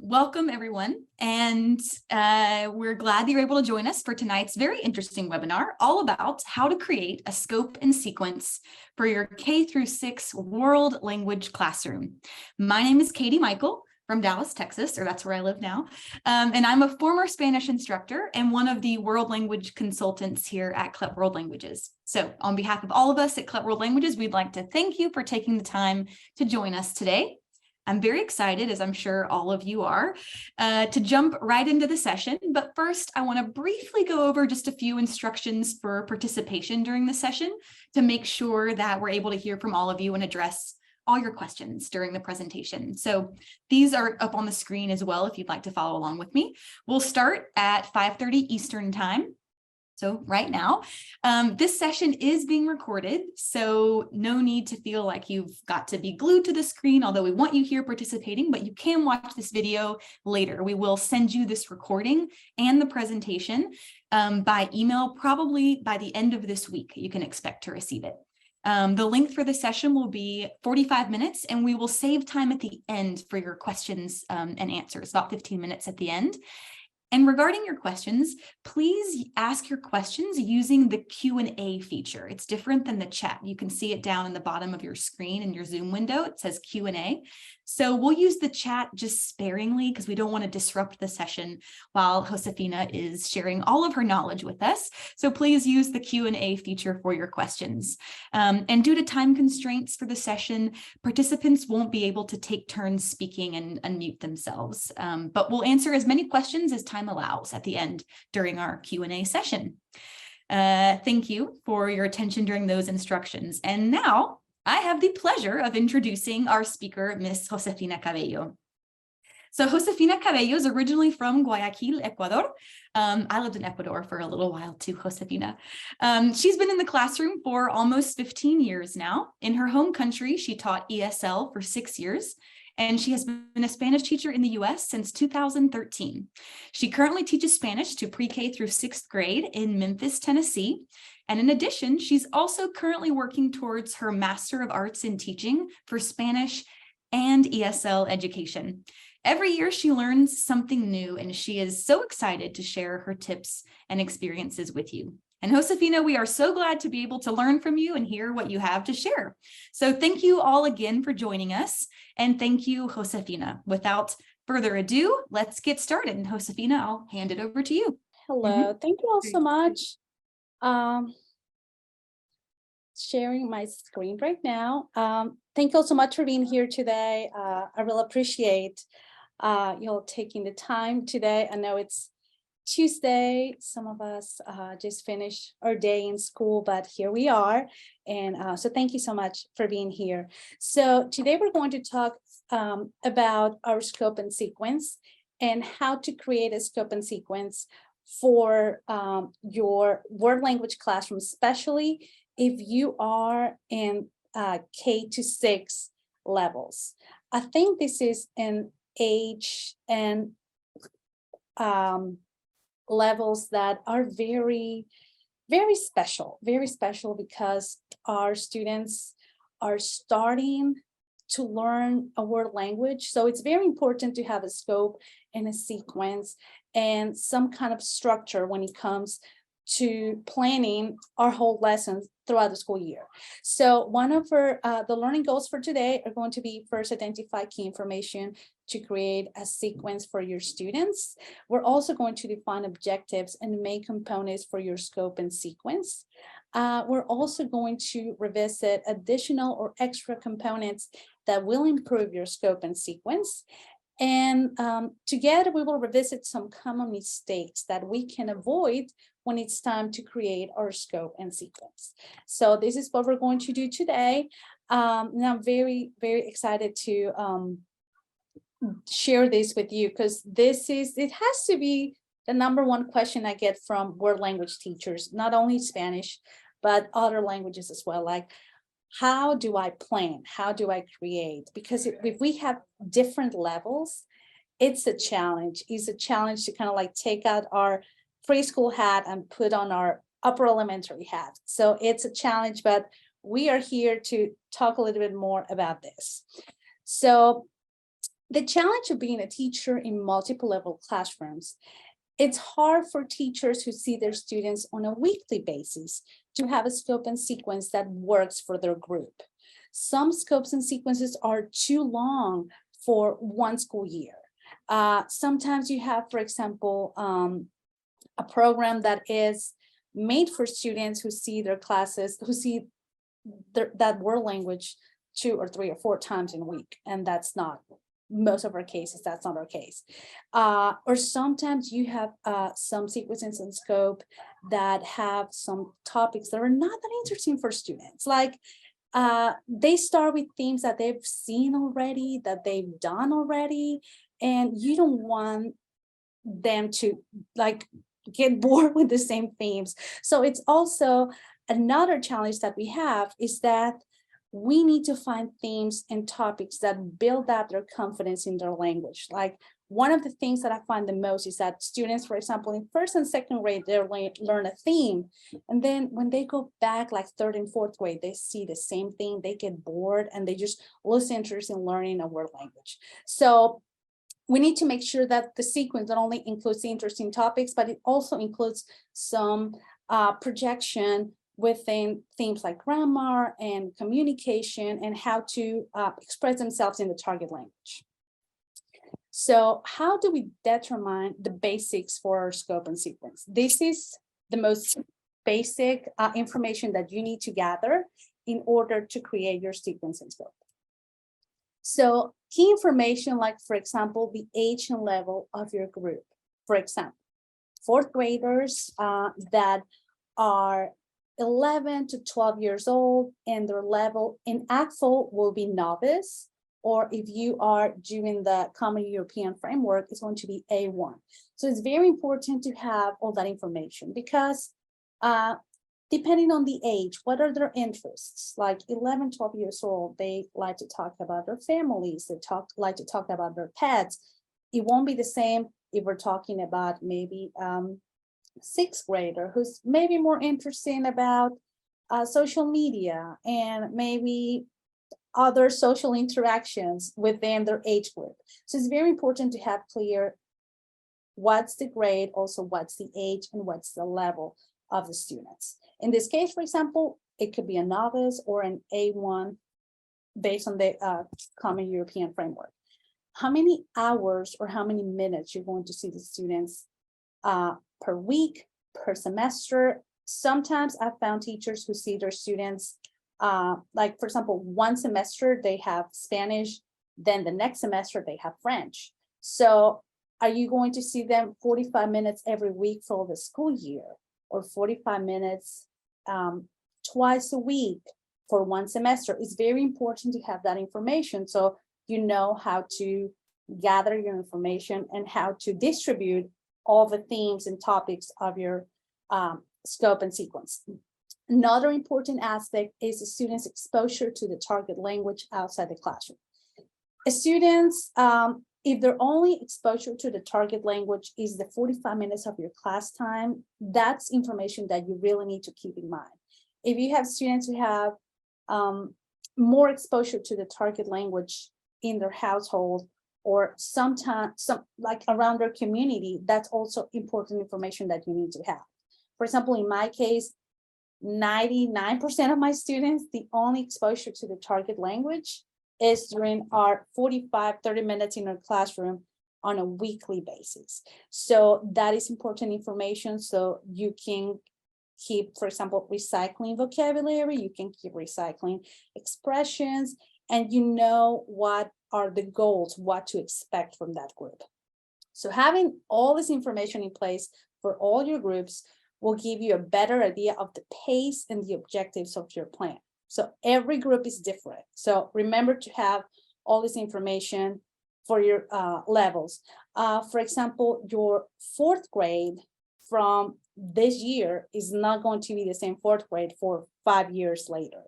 Welcome everyone, and we're glad that you're able to join us for tonight's very interesting webinar all about how to create a scope and sequence for your K-6 world language classroom. My name is Katie Michael from Dallas, Texas, or that's where I live now, and I'm a former Spanish instructor and one of the world language consultants here at CLEP World Languages. So on behalf of all of us at CLEP World Languages, we'd like to thank you for taking the time to join us today. I'm very excited, as I'm sure all of you are, to jump right into the session. But first, I want to briefly go over just a few instructions for participation during the session to make sure that we're able to hear from all of you and address all your questions during the presentation. So these are up on the screen as well if you'd like to follow along with me. We'll start at 5:30 Eastern Time. So right now, this session is being recorded, so no need to feel like you've got to be glued to the screen, although we want you here participating, but you can watch this video later. We will send you this recording and the presentation by email, probably by the end of this week. You can expect to receive it. The length for the session will be 45 minutes, and we will save time at the end for your questions and answers, about 15 minutes at the end. And regarding your questions, please ask your questions using the Q&A feature. It's different than the chat. You can see it down in the bottom of your screen in your Zoom window. It says Q&A. So we'll use the chat just sparingly because we don't want to disrupt the session while Josefina is sharing all of her knowledge with us. So please use the Q&A feature for your questions. And due to time constraints for the session, participants won't be able to take turns speaking and unmute themselves. But we'll answer as many questions as time allows at the end during our Q&A session. Thank you for your attention during those instructions. And now I have the pleasure of introducing our speaker, Ms. Josefina Cabello. So Josefina Cabello is originally from Guayaquil, Ecuador. I lived in Ecuador for a little while too, Josefina. She's been in the classroom for almost 15 years now. In her home country, she taught ESL for 6 years, and she has been a Spanish teacher in the US since 2013. She currently teaches Spanish to pre-K through 6th grade in Memphis, Tennessee. And in addition, she's also currently working towards her Master of Arts in Teaching for Spanish and ESL education. Every year she learns something new, and she is so excited to share her tips and experiences with you. And Josefina, we are so glad to be able to learn from you and hear what you have to share. So thank you all again for joining us, and thank you, Josefina. Without further ado, let's get started. And Josefina, I'll hand it over to you. Hello, thank you all so much. Sharing my screen right now. Thank you all so much for being here today. I really appreciate you all taking the time today. I know it's Tuesday. Some of us just finished our day in school, but here we are. And so thank you so much for being here. So today we're going to talk about our scope and sequence and how to create a scope and sequence for your world language classroom, especially if you are in K-6 levels. I think this is an age and levels that are very, very special because our students are starting to learn a world language. So it's very important to have a scope and a sequence and some kind of structure when it comes to planning our whole lessons throughout the school year. So one of the learning goals for today are going to be first identify key information to create a sequence for your students. We're also going to define objectives and main components for your scope and sequence. We're also going to revisit additional or extra components that will improve your scope and sequence. And together we will revisit some common mistakes that we can avoid when it's time to create our scope and sequence. So this is what we're going to do today. And I'm very, very excited to share this with you because it has to be the #1 question I get from world language teachers, not only Spanish, but other languages as well. Like, how do I plan? How do I create? Because if we have different levels, it's a challenge. It's a challenge to kind of like take out our preschool hat and put on our upper elementary hat. So it's a challenge, but we are here to talk a little bit more about this. So the challenge of being a teacher in multiple level classrooms, it's hard for teachers who see their students on a weekly basis to have a scope and sequence that works for their group. Some scopes and sequences are too long for one school year. Sometimes you have, for example, a program that is made for students who see their classes, who see that world language 2 or 3 or 4 times in a week, and that's not most of our cases. That's not our case. Or sometimes you have some sequences and scope that have some topics that are not that interesting for students. Like they start with themes that they've seen already, that they've done already, and you don't want them to like get bored with the same themes. So it's also another challenge that we have is that we need to find themes and topics that build up their confidence in their language. Like one of the things that I find the most is that students, for example, in 1st and 2nd grade, they learn a theme. And then when they go back like 3rd and 4th grade, they see the same thing, they get bored and they just lose interest in learning a world language. So we need to make sure that the sequence not only includes the interesting topics, but it also includes some projection within themes like grammar and communication and how to express themselves in the target language. So how do we determine the basics for our scope and sequence? This is the most basic information that you need to gather in order to create your sequence and scope. So key information, like for example, the age and level of your group. For example, 4th graders that are 11 to 12 years old and their level in actual will be novice, or if you are doing the Common European Framework, it's going to be A1. So it's very important to have all that information because depending on the age, what are their interests? Like 11, 12 years old, they like to talk about their families, they like to talk about their pets. It won't be the same if we're talking about maybe 6th grader who's maybe more interested about social media and maybe other social interactions within their age group. So it's very important to have clear what's the grade, also what's the age and what's the level of the students. In this case, for example, it could be a novice or an A1 based on the Common European Framework. How many hours or how many minutes you're going to see the students per week, per semester? Sometimes I've found teachers who see their students, like for example, one semester they have Spanish, then the next semester they have French. So are you going to see them 45 minutes every week for the school year, or 45 minutes twice a week for one semester? It's very important to have that information so you know how to gather your information and how to distribute all the themes and topics of your scope and sequence. Another important aspect is the students' exposure to the target language outside the classroom. Students, if their only exposure to the target language is the 45 minutes of your class time, that's information that you really need to keep in mind. If you have students who have more exposure to the target language in their household or sometimes like around their community, that's also important information that you need to have. For example, in my case, 99% of my students, the only exposure to the target language is during our 45-30 minutes in our classroom on a weekly basis. So that is important information. So you can keep, for example, recycling vocabulary, you can keep recycling expressions, and you know what are the goals, what to expect from that group. So having all this information in place for all your groups will give you a better idea of the pace and the objectives of your plan. So every group is different. So remember to have all this information for your levels. For example, your 4th grade from this year is not going to be the same 4th grade for 5 years later.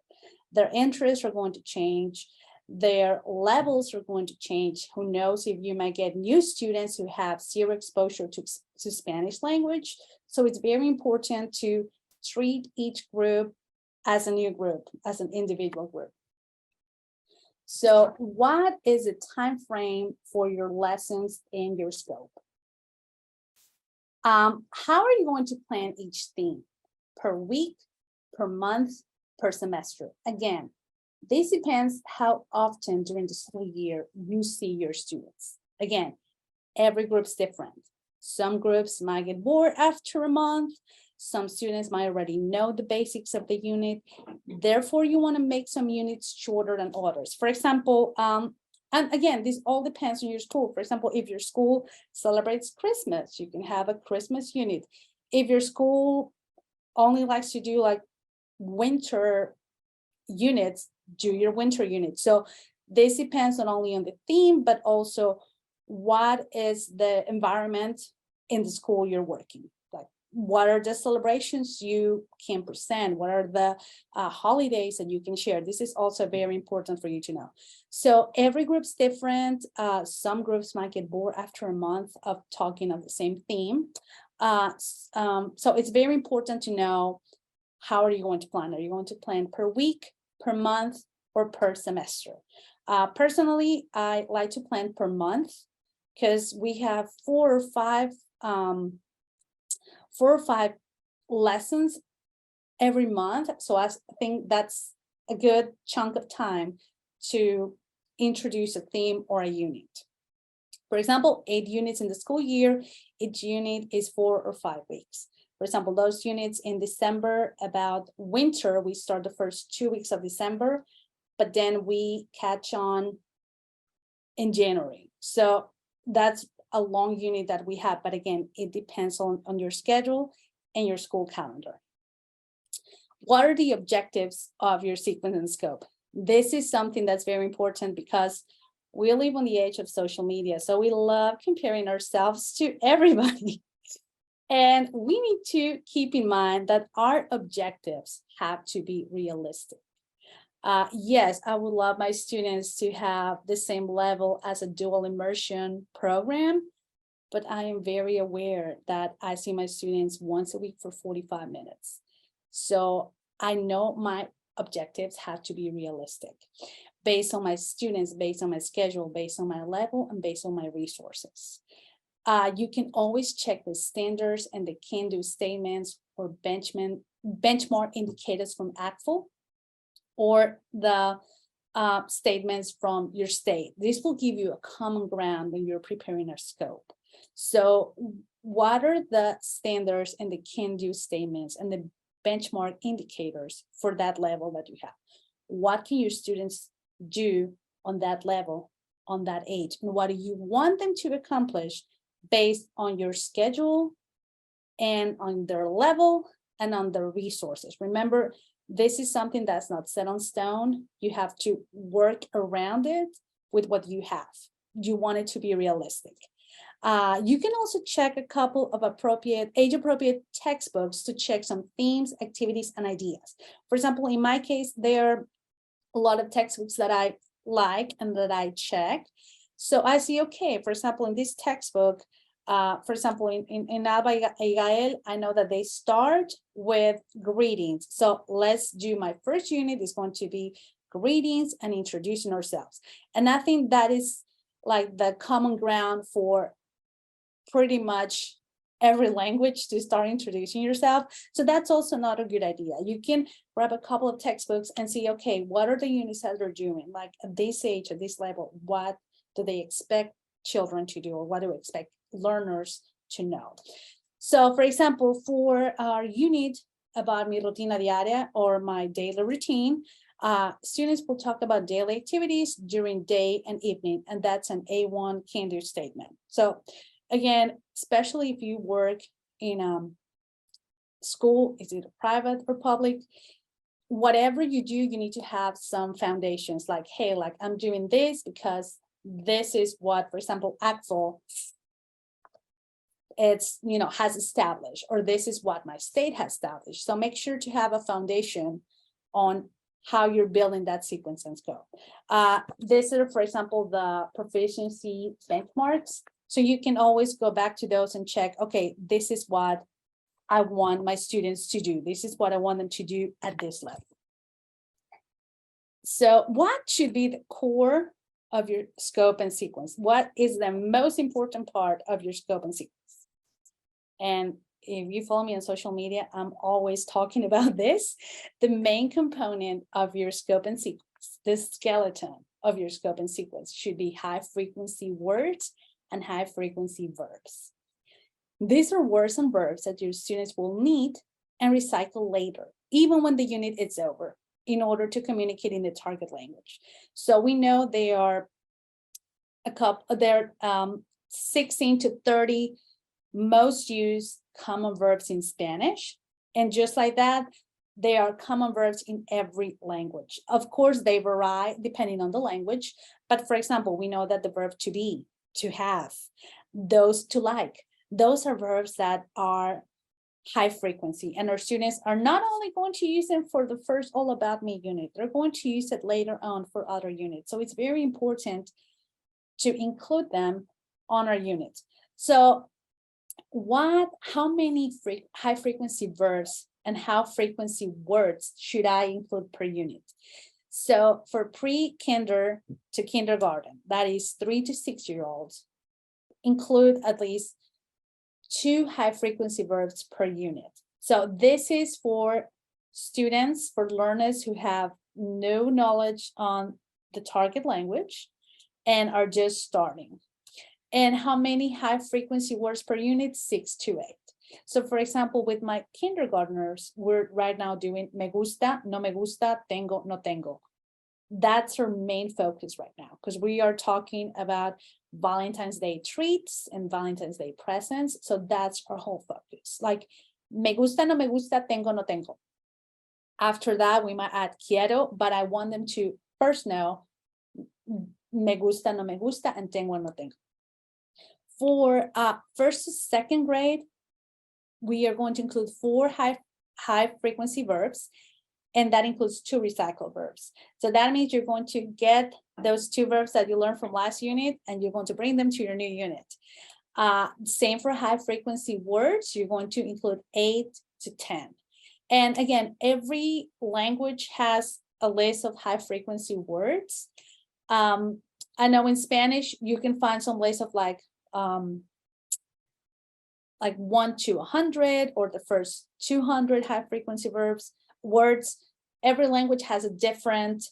Their interests are going to change. Their levels are going to change. Who knows if you might get new students who have zero exposure to Spanish language. So it's very important to treat each group as a new group, as an individual group. So what is the time frame for your lessons in your scope? How are you going to plan each theme? Per week, per month, per semester? Again, this depends how often during the school year you see your students. Again, every group's different. Some groups might get bored after a month. Some students might already know the basics of the unit. Therefore, you want to make some units shorter than others. For example, and again, this all depends on your school. For example, if your school celebrates Christmas, you can have a Christmas unit. If your school only likes to do like winter units, do your winter unit. So this depends not only on the theme, but also what is the environment in the school you're working. Like, what are the celebrations you can present? What are the holidays that you can share? This is also very important for you to know. So every group's different. Some groups might get bored after a month of talking of the same theme. So it's very important to know, how are you going to plan? Are you going to plan per week, per month, or per semester? Personally, I like to plan per month because we have 4 or 5 lessons every month. So I think that's a good chunk of time to introduce a theme or a unit. For example, 8 units in the school year, each unit is 4 or 5 weeks. For example, those units in December about winter, we start the first 2 weeks of December, but then we catch on in January. So that's a long unit that we have, but again, it depends on your schedule and your school calendar. What are the objectives of your sequence and scope? This is something that's very important because we live on the age of social media. So we love comparing ourselves to everybody. And we need to keep in mind that our objectives have to be realistic. Yes, I would love my students to have the same level as a dual immersion program, but I am very aware that I see my students once a week for 45 minutes. So I know my objectives have to be realistic based on my students, based on my schedule, based on my level, and based on my resources. You can always check the standards and the can-do statements or benchmark indicators from ACTFL or the statements from your state. This will give you a common ground when you're preparing a scope. So what are the standards and the can-do statements and the benchmark indicators for that level that you have? What can your students do on that level, on that age? And what do you want them to accomplish based on your schedule and on their level and on their resources? Remember, this is something that's not set on stone. You have to work around it with what you have. You want it to be realistic. You can also check a couple of age-appropriate textbooks to check some themes, activities, and ideas. For example, in my case, there are a lot of textbooks that I like and that I check. So I see, okay, for example, in this textbook, for example, in Alba y Gael, I know that they start with greetings. So let's do my first unit is going to be greetings and introducing ourselves. And I think that is like the common ground for pretty much every language to start introducing yourself. So that's also not a good idea. You can grab a couple of textbooks and see, okay, what are the units that they're doing? Like at this age, at this level, what do they expect children to do, or what do we expect learners to know? So for example, for our unit about mi rutina diaria or my daily routine, students will talk about daily activities during day and evening, and that's an A1 can-do statement. So again, especially if you work in school, is it private or public, whatever you do, you need to have some foundations like, hey, like I'm doing this because this is what, for example, ACTFL has established, or this is what my state has established. So make sure to have a foundation on how you're building that sequence and scope. These are, for example, the proficiency benchmarks. So you can always go back to those and check, okay, this is what I want my students to do. This is what I want them to do at this level. So what should be the core of your scope and sequence? What is the most important part of your scope and sequence? And if you follow me on social media, I'm always talking about this. The main component of your scope and sequence, the skeleton of your scope and sequence, should be high frequency words and high frequency verbs. These are words and verbs that your students will need and recycle later, even when the unit is over, in order to communicate in the target language. So we know they are they're 16 to 30 most used common verbs in Spanish. And just like that, they are common verbs in every language. Of course, they vary depending on the language. But for example, we know that the verb to be, to have, those to like, those are verbs that are high frequency, and our students are not only going to use them for the first All About Me unit, they're going to use it later on for other units. So it's very important to include them on our unit. So how many high frequency verbs and how frequency words should I include per unit? So for pre-kinder to kindergarten, that is 3 to 6 year olds, include at least 2 high frequency verbs per unit. So this is for students, for learners who have no knowledge on the target language and are just starting. And how many high frequency words per unit? 6 to 8. So for example, with my kindergartners, we're right now doing me gusta, no me gusta, tengo, no tengo. That's our main focus right now, because we are talking about Valentine's Day treats and Valentine's Day presents. So that's our whole focus. Like me gusta, no me gusta, tengo, no tengo. After that, we might add quiero, but I want them to first know me gusta, no me gusta, and tengo, no tengo. For first to second grade, we are going to include 4 high frequency verbs, and that includes 2 recycled verbs. So that means you're going to get those 2 verbs that you learned from last unit, and you're going to bring them to your new unit. Same for high frequency words, you're going to include 8 to 10. And again, every language has a list of high frequency words. I know in Spanish, you can find some lists of like 1 to 100, or the first 200 high frequency words. Every language has a different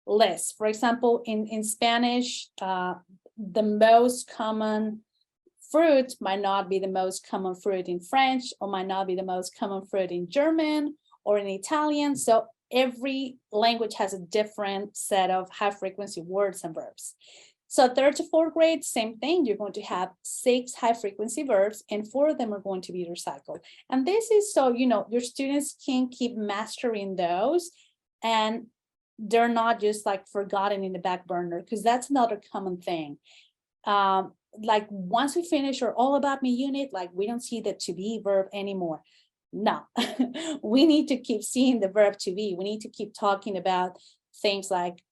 list. For example, in Spanish, the most common fruit might not be the most common fruit in French, or might not be the most common fruit in German or in Italian. So every language has a different set of high frequency words and verbs. So 3rd to 4th grade, same thing. You're going to have 6 high frequency verbs, and 4 of them are going to be recycled. And this is so, your students can keep mastering those, and they're not just like forgotten in the back burner, because that's another common thing. Like once we finish our All About Me unit, like we don't see the to be verb anymore. No, we need to keep seeing the verb to be. We need to keep talking about things like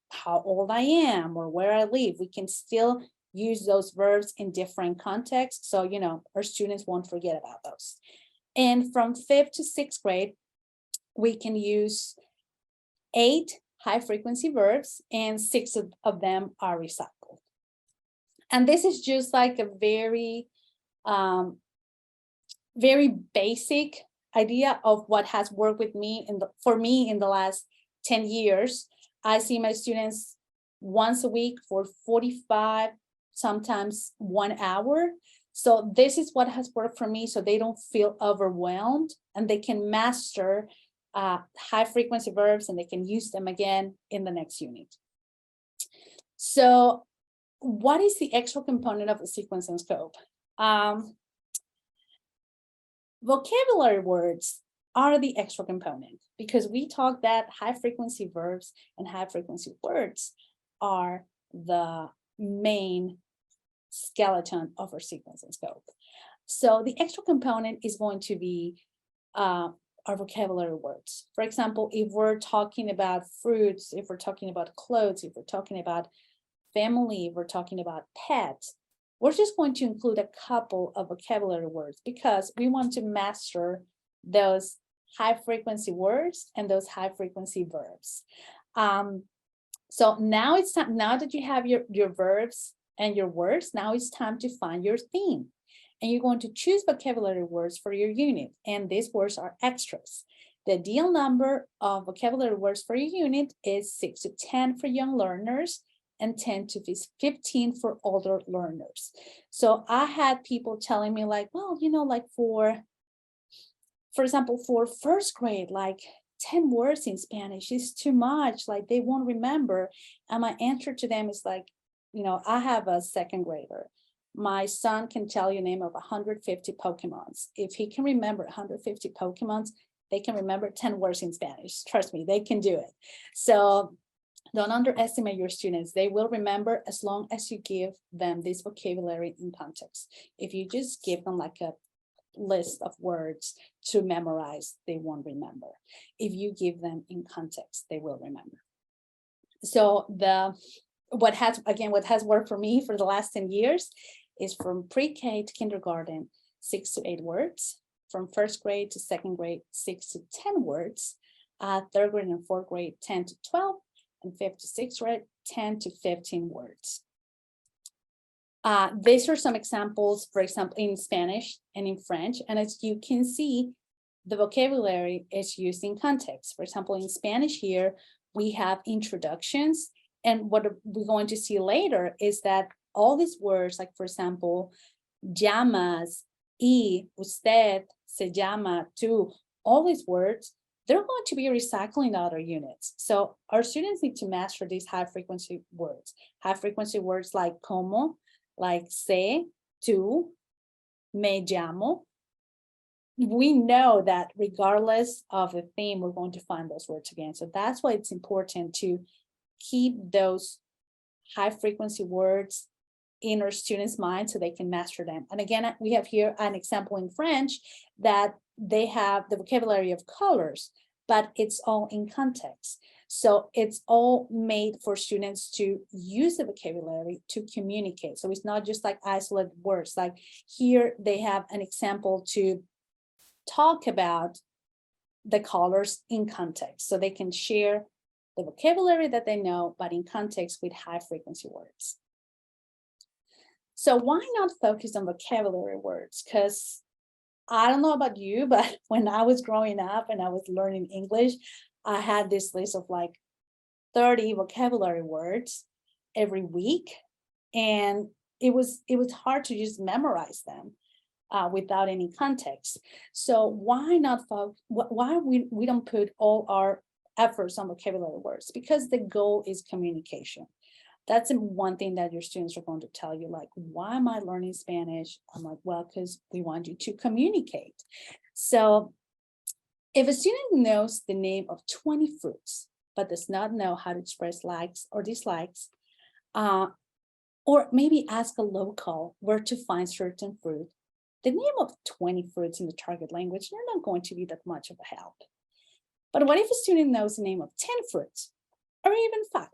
how old I am or where I live. We can still use those verbs in different contexts. So, our students won't forget about those. And from 5th to 6th grade, we can use 8 high frequency verbs, and 6 of them are recycled. And this is just like a very, very basic idea of what has worked with me for me in the last 10 years. I see my students once a week for 45, sometimes 1 hour. So this is what has worked for me, so they don't feel overwhelmed, and they can master high frequency verbs, and they can use them again in the next unit. So what is the extra component of the sequence and scope? Vocabulary words are the extra component, because we talk that high frequency verbs and high frequency words are the main skeleton of our sequence and scope. So the extra component is going to be our vocabulary words. For example, if we're talking about fruits, if we're talking about clothes, if we're talking about family, if we're talking about pets, we're just going to include a couple of vocabulary words because we want to master those high frequency words and those high frequency verbs. So now it's time, now that you have your verbs and your words, now it's time to find your theme. And you're going to choose vocabulary words for your unit. And these words are extras. The ideal number of vocabulary words for your unit is 6 to 10 for young learners and 10 to 15 for older learners. So I had people telling me like, well, you know, like for example, for first grade, like 10 words in Spanish is too much, like they won't remember. And my answer to them is like, you know, I have a second grader. My son can tell you the name of 150 Pokemons. If he can remember 150 Pokemons, they can remember 10 words in Spanish. Trust me, they can do it. So don't underestimate your students. They will remember as long as you give them this vocabulary in context. If you just give them like a list of words to memorize, they won't remember. If you give them in context, they will remember. So what has worked for me for the last 10 years is from pre-K to kindergarten, 6 to 8 words, from first grade to second grade, 6 to 10 words, third grade and fourth grade, 10 to 12, and fifth to sixth grade, 10 to 15 words. These are some examples, for example, in Spanish and in French. And as you can see, the vocabulary is used in context. For example, in Spanish here, we have introductions. And what we're going to see later is that all these words, like for example, llamas, y, usted, se llama, tú, all these words, they're going to be recycling other units. So our students need to master these high frequency words. High frequency words like como, like sé, tú, me llamo. We know that regardless of the theme, we're going to find those words again. So that's why it's important to keep those high frequency words in our students' mind so they can master them. And again, we have here an example in French that they have the vocabulary of colors, but it's all in context. So it's all made for students to use the vocabulary to communicate. So it's not just like isolated words. Like here they have an example to talk about the colors in context. So they can share the vocabulary that they know, but in context with high frequency words. So why not focus on vocabulary words? Because I don't know about you, but when I was growing up and I was learning English, I had this list of like 30 vocabulary words every week. And it was hard to just memorize them without any context. So why not why we don't put all our efforts on vocabulary words? Because the goal is communication. That's one thing that your students are going to tell you, like, why am I learning Spanish? I'm like, well, because we want you to communicate. So if a student knows the name of 20 fruits, but does not know how to express likes or dislikes, or maybe ask a local where to find certain fruit, the name of 20 fruits in the target language, they're not going to be that much of a help. But what if a student knows the name of 10 fruits or even 5?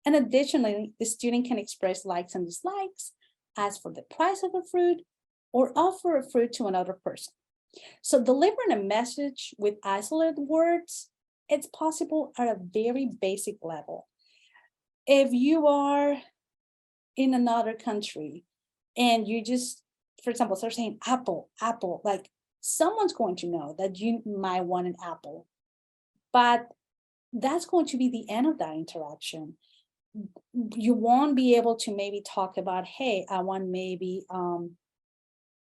And additionally, the student can express likes and dislikes, ask for the price of a fruit, or offer a fruit to another person. So delivering a message with isolated words, it's possible at a very basic level. If you are in another country and you just, for example, start saying apple, apple, like someone's going to know that you might want an apple, but that's going to be the end of that interaction. You won't be able to maybe talk about, hey, I want maybe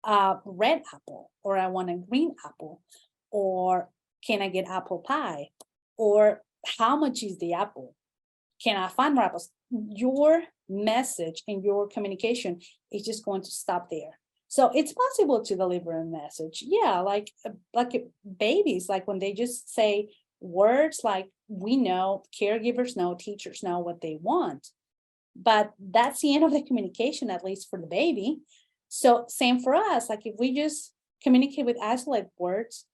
a red apple, or I want a green apple, or can I get apple pie, or how much is the apple? Can I find more apples? Your message and your communication is just going to stop there. So it's possible to deliver a message. Yeah, like babies, like when they just say words, like we know, caregivers know, teachers know what they want, but that's the end of the communication, at least for the baby. So same for us, like if we just communicate with isolated words,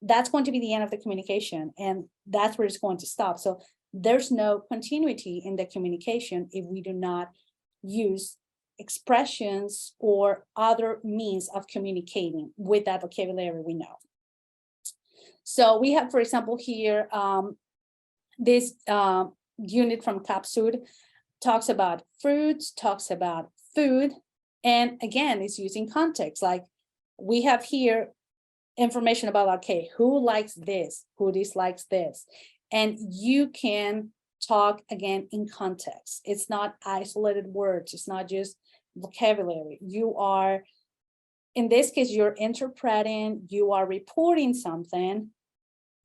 that's going to be the end of the communication, and that's where it's going to stop. So there's no continuity in the communication if we do not use expressions or other means of communicating with that vocabulary we know. So we have, for example, here, this unit from Capsud talks about fruits, talks about food, and again, it's using context. Like we have here information about, okay, who likes this, who dislikes this, and you can talk again in context. It's not isolated words, it's not just vocabulary. You are, in this case, you're interpreting, you are reporting something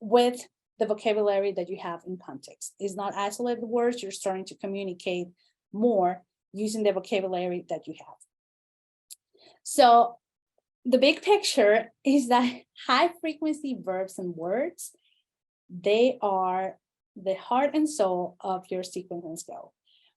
with the vocabulary that you have in context. It's not isolated words, you're starting to communicate more using the vocabulary that you have. So the big picture is that high frequency verbs and words, they are the heart and soul of your sequence and scope.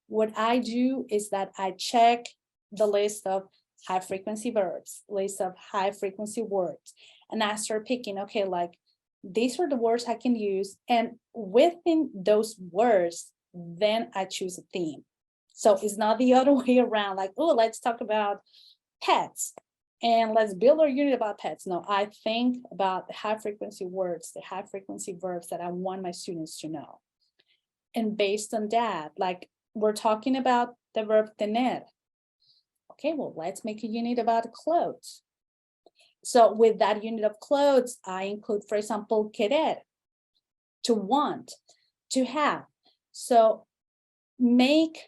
What I do is that I check the list of high frequency verbs, list of high frequency words, and I start picking, okay, like these are the words I can use, and within those words, then I choose a theme. So it's not the other way around, like, oh, let's talk about pets and let's build our unit about pets. No, I think about the high frequency words, the high frequency verbs that I want my students to know. And based on that, like we're talking about the verb tener. Okay, well, let's make a unit about clothes. So with that unit of clothes, I include, for example, querer, to want, to have. So make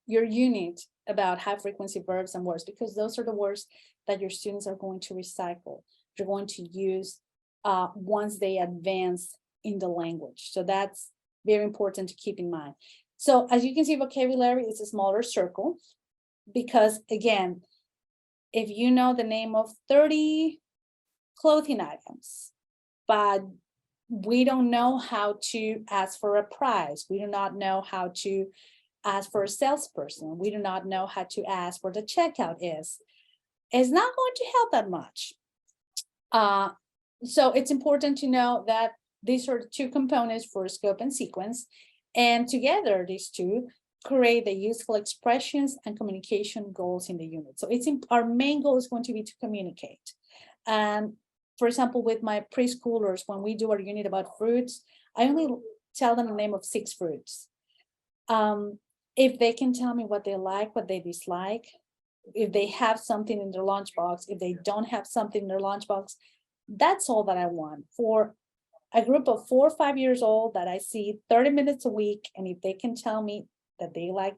your unit about high frequency verbs and words, because those are the words that your students are going to recycle. They're going to use once they advance in the language. So that's very important to keep in mind. So as you can see, vocabulary is a smaller circle because, again, if you know the name of 30 clothing items, but we don't know how to ask for a price, we do not know how to ask for a salesperson, we do not know how to ask where the checkout is, it's not going to help that much. So it's important to know that these are the two components for scope and sequence, and together these two create the useful expressions and communication goals in the unit. So our main goal is going to be to communicate. And for example, with my preschoolers, when we do our unit about fruits, I only tell them the name of 6 fruits. If they can tell me what they like, what they dislike, if they have something in their lunchbox, if they don't have something in their lunchbox, that's all that I want. For a group of 4 or 5 years old that I see 30 minutes a week, and if they can tell me that they like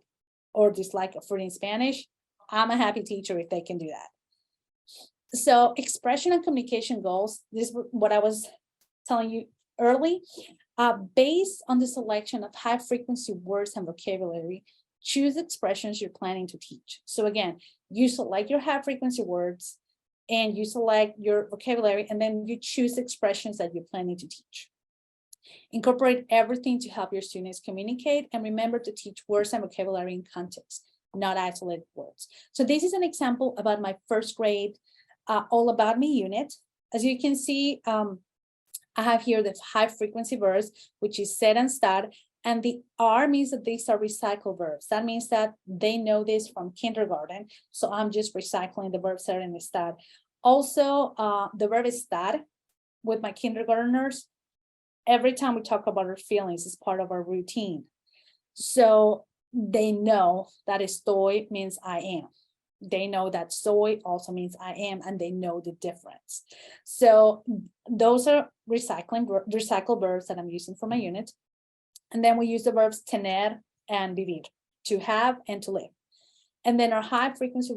or dislike a fruit in Spanish, I'm a happy teacher if they can do that. So expression and communication goals, this is what I was telling you early, based on the selection of high frequency words and vocabulary, choose expressions you're planning to teach. So again, you select your high frequency words and you select your vocabulary, and then you choose expressions that you're planning to teach. Incorporate everything to help your students communicate, and remember to teach words and vocabulary in context, not isolated words. So this is an example about my first grade All About Me unit. As you can see, I have here the high frequency verbs, which is said and start, and the R means that these are recycled verbs. That means that they know this from kindergarten. So I'm just recycling the verb ser and start. Also, the verb estar with my kindergartners, every time we talk about our feelings, is part of our routine. So they know that estoy means I am. They know that soy also means I am, and they know the difference. So those are recycled verbs that I'm using for my unit. And then we use the verbs tener and vivir, to have and to live. And then our high frequency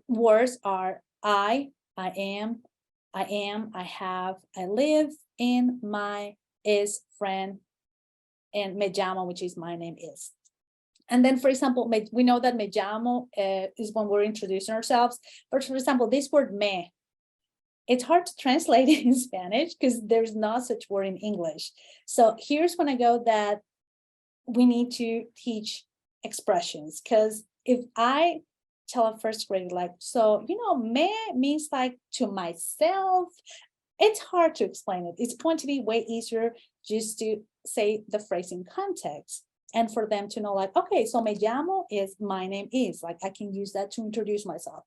words are I am, I have, I live, in, my, is, friend, and me llamo, which is my name is. And then, for example, we know that me llamo is when we're introducing ourselves. But for example, this word me, it's hard to translate it in Spanish because there's not such word in English. So here's when I go that we need to teach expressions, because if I tell a first grade, like, so, me means like to myself, It's hard to explain it. It's going to be way easier just to say the phrase in context and for them to know like, okay, so me llamo is my name is, like I can use that to introduce myself.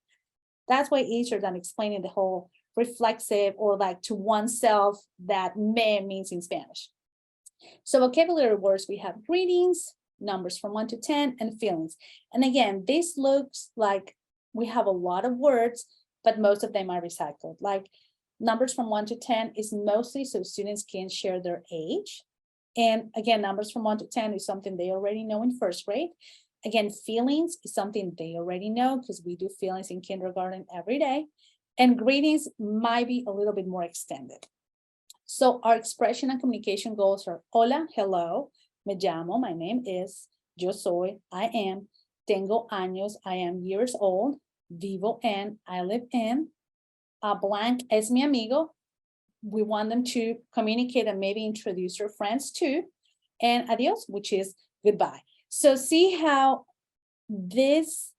That's way easier than explaining the whole reflexive or like to oneself that me means in Spanish. So vocabulary words, we have greetings, numbers from 1 to 10, and feelings. And again, this looks like we have a lot of words, but most of them are recycled. Like numbers from 1 to 10 is mostly so students can share their age. And again, numbers from 1 to 10 is something they already know in first grade. Again, feelings is something they already know because we do feelings in kindergarten every day. And greetings might be a little bit more extended. So our expression and communication goals are hola, hello, me llamo, my name is, yo soy, I am, tengo años, I am years old, vivo en, I live in, blank es mi amigo. We want them to communicate and maybe introduce their friends too. And adios, which is goodbye. So see how these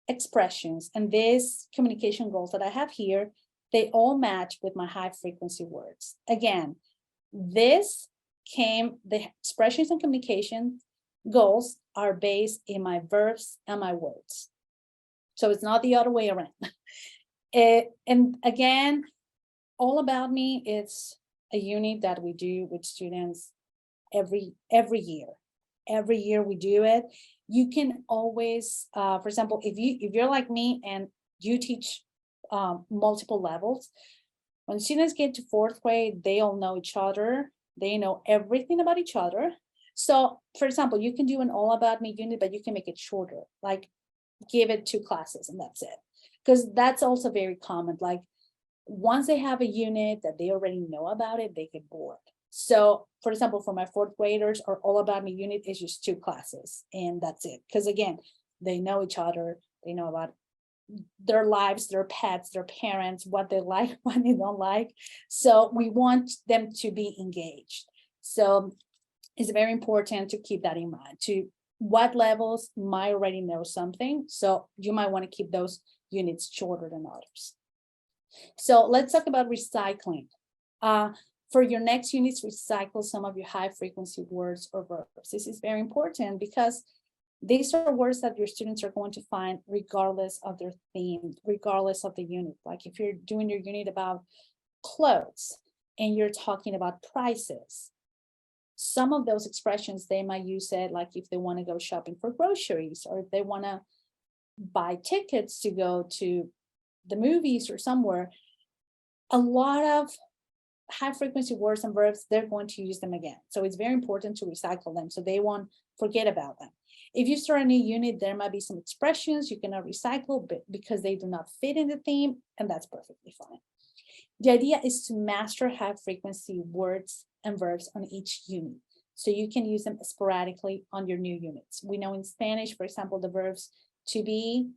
expressions and these communication goals that I have here, they all match with my high frequency words. Again, the expressions and communication goals are based in my verbs and my words. So it's not the other way around. And again, All About Me, it's a unit that we do with students every year. Every year we do it. You can always, for example, if you're like me and you teach multiple levels, when students get to fourth grade, they all know each other. They know everything about each other. So, for example, you can do an All About Me unit, but you can make it shorter, like give it 2 classes and that's it. Because that's also very common. Like once they have a unit that they already know about it, they get bored. So, for example, for my fourth graders, our All About Me unit is just 2 classes and that's it. Because again, they know each other, they know about their lives, their pets, their parents, what they like, what they don't like. So we want them to be engaged. So it's very important to keep that in mind. To what levels might already know something. So you might want to keep those units shorter than others. So let's talk about recycling. For your next units, recycle some of your high frequency words or verbs. This is very important because these are words that your students are going to find regardless of their theme, regardless of the unit. Like if you're doing your unit about clothes and you're talking about prices, some of those expressions, they might use it like if they want to go shopping for groceries or if they want to buy tickets to go to the movies or somewhere. A lot of high frequency words and verbs, they're going to use them again. So it's very important to recycle them so they won't forget about them. If you start a new unit, there might be some expressions you cannot recycle because they do not fit in the theme, and that's perfectly fine. The idea is to master high frequency words and verbs on each unit, so you can use them sporadically on your new units. We know in Spanish, for example, the verbs to be,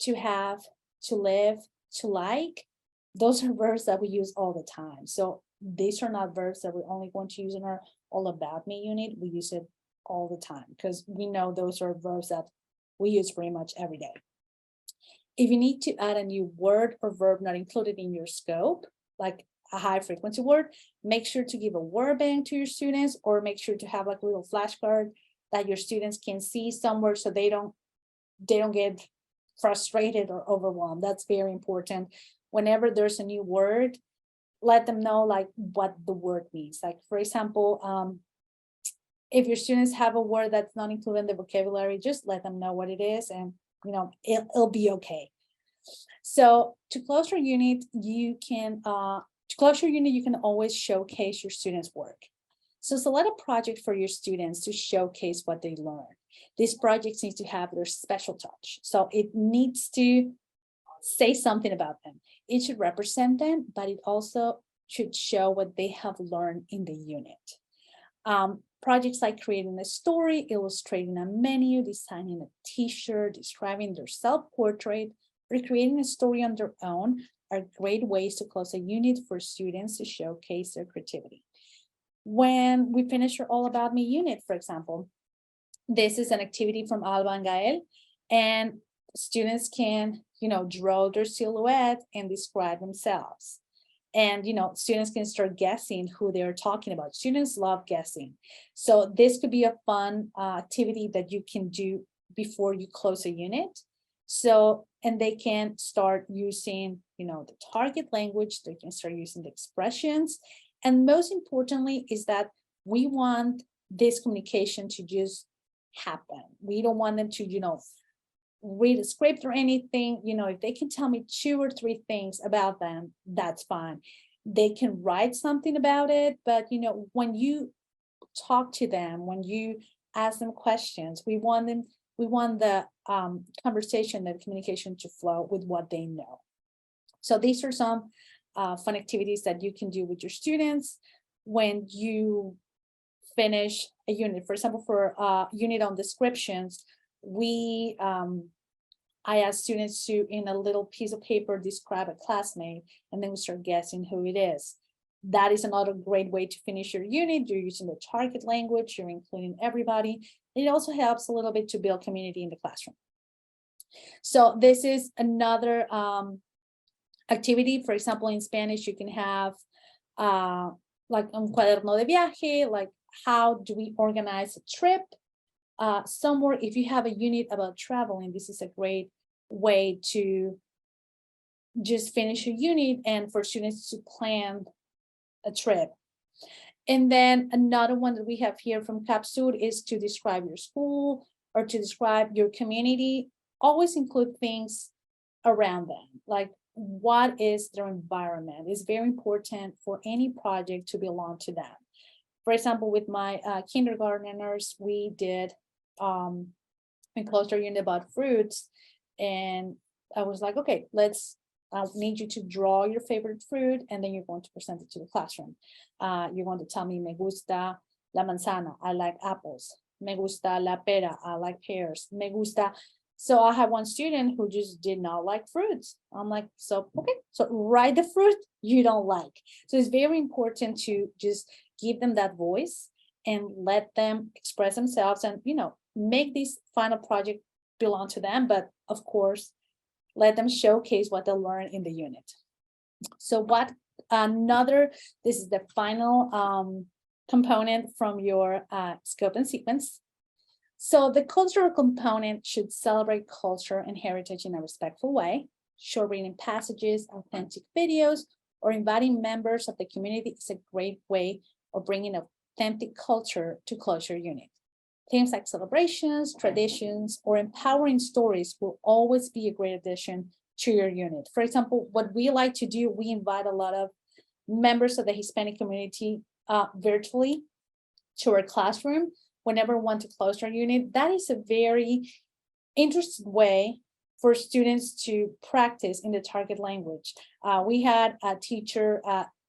to have, to live, to like, those are verbs that we use all the time. So these are not verbs that we're only going to use in our All About Me unit. We use it all the time because we know those are verbs that we use pretty much every day. If you need to add a new word or verb not included in your scope, like a high frequency word, make sure to give a word bank to your students or make sure to have like a little flashcard that your students can see somewhere so they don't get frustrated or overwhelmed. That's very important. Whenever there's a new word, let them know like what the word means. Like for example, if your students have a word that's not included in the vocabulary, just let them know what it is and it'll be okay. So to close your unit, you can always showcase your students' work. So select a project for your students to showcase what they learn. These projects need to have their special touch. So it needs to say something about them. It should represent them, but it also should show what they have learned in the unit. Projects like creating a story, illustrating a menu, designing a t-shirt, describing their self-portrait, or creating a story on their own are great ways to close a unit for students to showcase their creativity. When we finish our All About Me unit, for example, this is an activity from Alba and Gael, and students can, draw their silhouette and describe themselves. And, students can start guessing who they're talking about. Students love guessing. So this could be a fun activity that you can do before you close a unit. So, and they can start using, the target language, they can start using the expressions. And most importantly is that we want this communication to just happen. We don't want them to, read a script or anything. If they can tell me 2 or 3 things about them, that's fine. They can write something about it, but when you talk to them, when you ask them questions, we want the conversation, the communication to flow with what they know. So these are some fun activities that you can do with your students when you finish a unit. For example, for a unit on descriptions, I ask students to, in a little piece of paper, describe a classmate, and then we start guessing who it is. That is another great way to finish your unit. You're using the target language, you're including everybody. It also helps a little bit to build community in the classroom. So this is another activity. For example, in Spanish, you can have like un cuaderno de viaje, like how do we organize a trip somewhere. If you have a unit about traveling, this is a great way to just finish a unit and for students to plan a trip. And then another one that we have here from Capsud is to describe your school or to describe your community. Always include things around them, like what is their environment. It's very important for any project to belong to them. For example, with my kindergartners, we did a cluster unit about fruits, and I was like, okay, I need you to draw your favorite fruit, and then you're going to present it to the classroom. You're going to tell me, me gusta la manzana, I like apples. Me gusta la pera, I like pears. Me gusta. So I had one student who just did not like fruits. I'm like, so, okay, so write the fruit you don't like. So it's very important to just give them that voice and let them express themselves and, make this final project belong to them. But of course, let them showcase what they learn in the unit. So this is the final component from your scope and sequence. So the cultural component should celebrate culture and heritage in a respectful way. Short reading passages, authentic videos, or inviting members of the community is a great way of bringing authentic culture to closure unit. Things like celebrations, traditions, or empowering stories will always be a great addition to your unit. For example, what we like to do, we invite a lot of members of the Hispanic community virtually to our classroom whenever we want to close our unit. That is a very interesting way for students to practice in the target language. We had a teacher,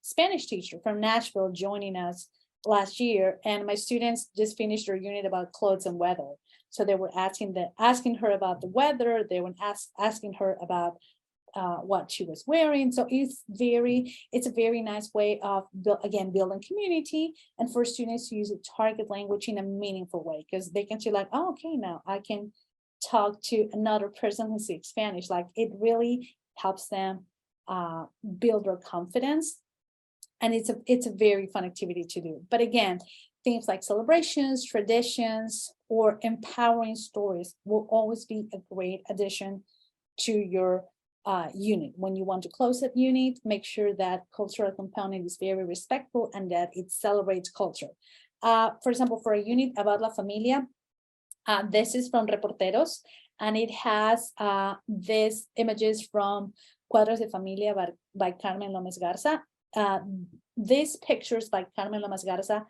Spanish teacher from Nashville joining us last year, and my students just finished their unit about clothes and weather. So they were asking her about the weather. They were asking her about what she was wearing. So it's a very nice way of building community and for students to use a target language in a meaningful way, because they can see like, oh, okay, now I can talk to another person who speaks Spanish. Like it really helps them build their confidence. And it's a very fun activity to do. But again, things like celebrations, traditions, or empowering stories will always be a great addition to your unit. When you want to close that unit, make sure that cultural component is very respectful and that it celebrates culture. For example, for a unit about La Familia, this is from Reporteros, and it has these images from Cuadros de Familia by Carmen López Garza. These pictures by Carmen López Garza,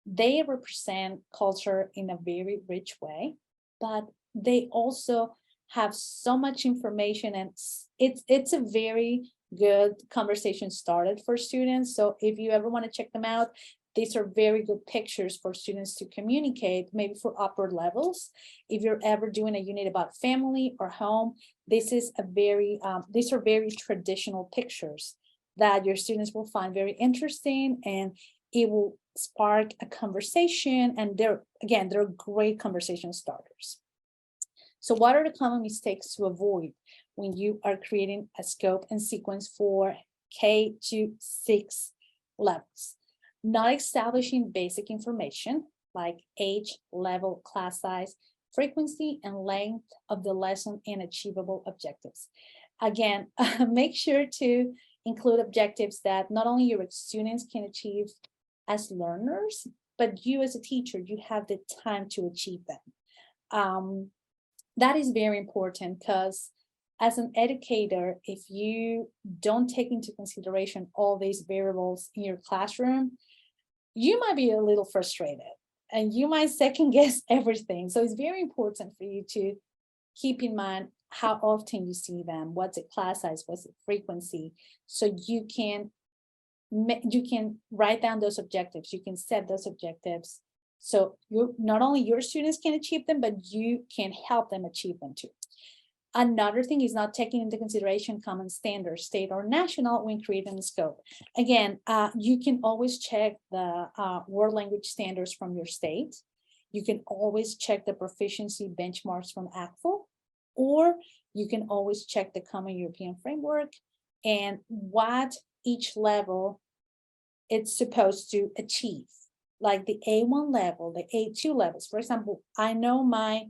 they represent culture in a very rich way, but they also have so much information, and it's a very good conversation started for students. So if you ever want to check them out, these are very good pictures for students to communicate, maybe for upper levels. If you're ever doing a unit about family or home, these are very traditional pictures that your students will find very interesting, and it will spark a conversation, and they're great conversation starters. So what are the common mistakes to avoid when you are creating a scope and sequence for K-6 levels, not establishing basic information like age, level, class size, frequency, and length of the lesson and achievable objectives. Again, make sure to include objectives that not only your students can achieve as learners, but you as a teacher, you have the time to achieve them. That is very important because as an educator, if you don't take into consideration all these variables in your classroom, you might be a little frustrated and you might second guess everything. So it's very important for you to keep in mind how often you see them, what's the class size, what's the frequency, so you can write down those objectives, you can set those objectives, so not only your students can achieve them, but you can help them achieve them too. Another thing is not taking into consideration common standards, state or national, when creating the scope. Again, you can always check the world language standards from your state. You can always check the proficiency benchmarks from ACFL, or you can always check the Common European Framework and what each level it's supposed to achieve. Like the A1 level, the A2 levels. For example, I know my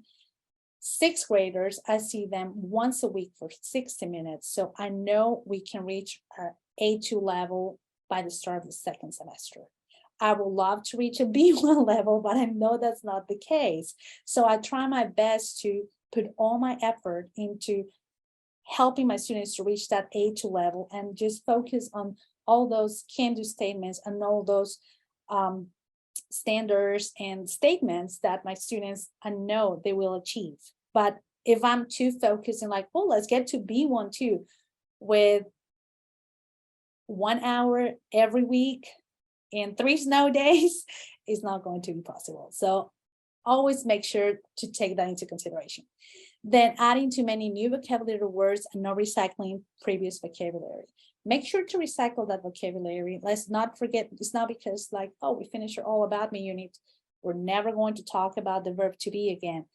6th graders, I see them once a week for 60 minutes. So I know we can reach our A2 level by the start of the 2nd semester. I would love to reach a B1 level, but I know that's not the case. So I try my best to put all my effort into helping my students to reach that A2 level and just focus on all those can-do statements and all those standards and statements that my students, I know they will achieve. But if I'm too focused and like, oh, let's get to B1 too, with 1 hour every week and 3 snow days, it's not going to be possible. So always make sure to take that into consideration. Then adding too many new vocabulary words and not recycling previous vocabulary. Make sure to recycle that vocabulary. Let's not forget, it's not because like, oh, we finished your All About Me unit, we're never going to talk about the verb to be again.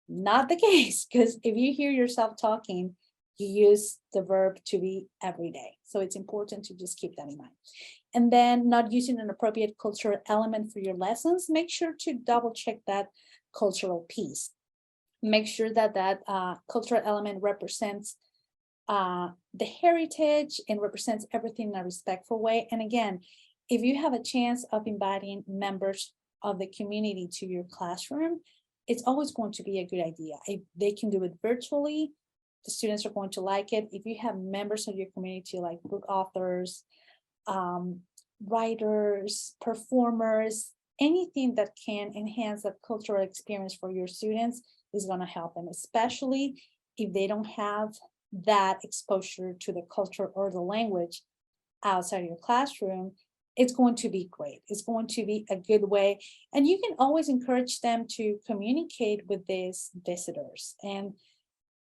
Not the case, because if you hear yourself talking, you use the verb to be every day. So it's important to just keep that in mind. And then not using an appropriate cultural element for your lessons. Make sure to double check that cultural piece. Make sure that that cultural element represents the heritage and represents everything in a respectful way. And again, if you have a chance of inviting members of the community to your classroom, it's always going to be a good idea. If they can do it virtually, the students are going to like it. If you have members of your community like book authors, writers, performers, anything that can enhance the cultural experience for your students is going to help them, especially if they don't have that exposure to the culture or the language outside your classroom. It's going to be great. It's going to be a good way. And you can always encourage them to communicate with these visitors and,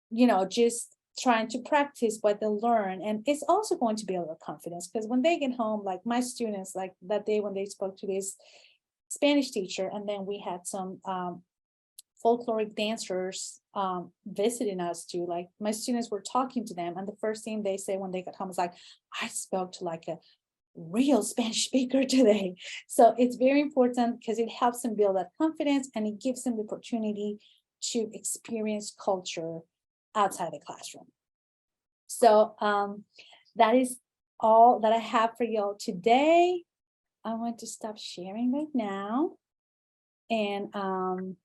you know, just trying to practice what they learn. And it's also going to build their confidence, because when they get home, like my students, like that day when they spoke to this Spanish teacher, and then we had some folkloric dancers visiting us too. Like my students were talking to them, and the first thing they say when they got home is like, I spoke to like a real Spanish speaker today. So it's very important because it helps them build that confidence, and it gives them the opportunity to experience culture outside the classroom. So that is all that I have for y'all today. I want to stop sharing right now. And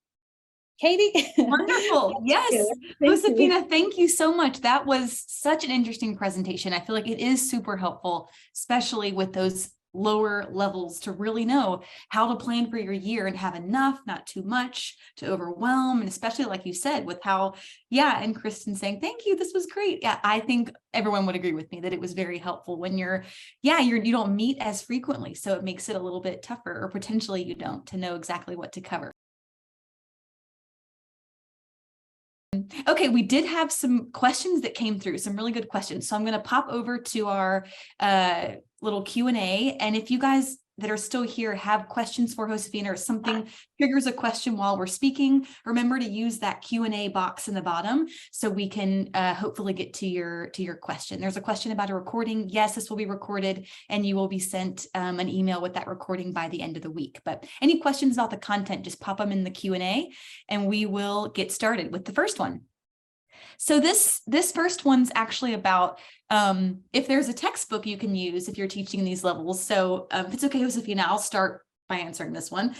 Katie. Wonderful. Yes. Josefina, thank you so much. That was such an interesting presentation. I feel like it is super helpful, especially with those lower levels, to really know how to plan for your year and have enough, not too much to overwhelm. And especially like you said, with how, yeah, and Kristen saying, thank you, this was great. Yeah, I think everyone would agree with me that it was very helpful when you don't meet as frequently. So it makes it a little bit tougher, or potentially you don't, to know exactly what to cover. Okay, we did have some questions that came through, some really good questions. So I'm going to pop over to our little Q&A. And if you guys that are still here have questions for Josefina, or something triggers a question while we're speaking, remember to use that Q&A box in the bottom so we can hopefully get to your question. There's a question about a recording. Yes, this will be recorded and you will be sent an email with that recording by the end of the week. But any questions about the content, just pop them in the Q&A and we will get started with the first one. So this first one's actually about if there's a textbook you can use if you're teaching these levels. So if it's okay, Josefina, I'll start by answering this one.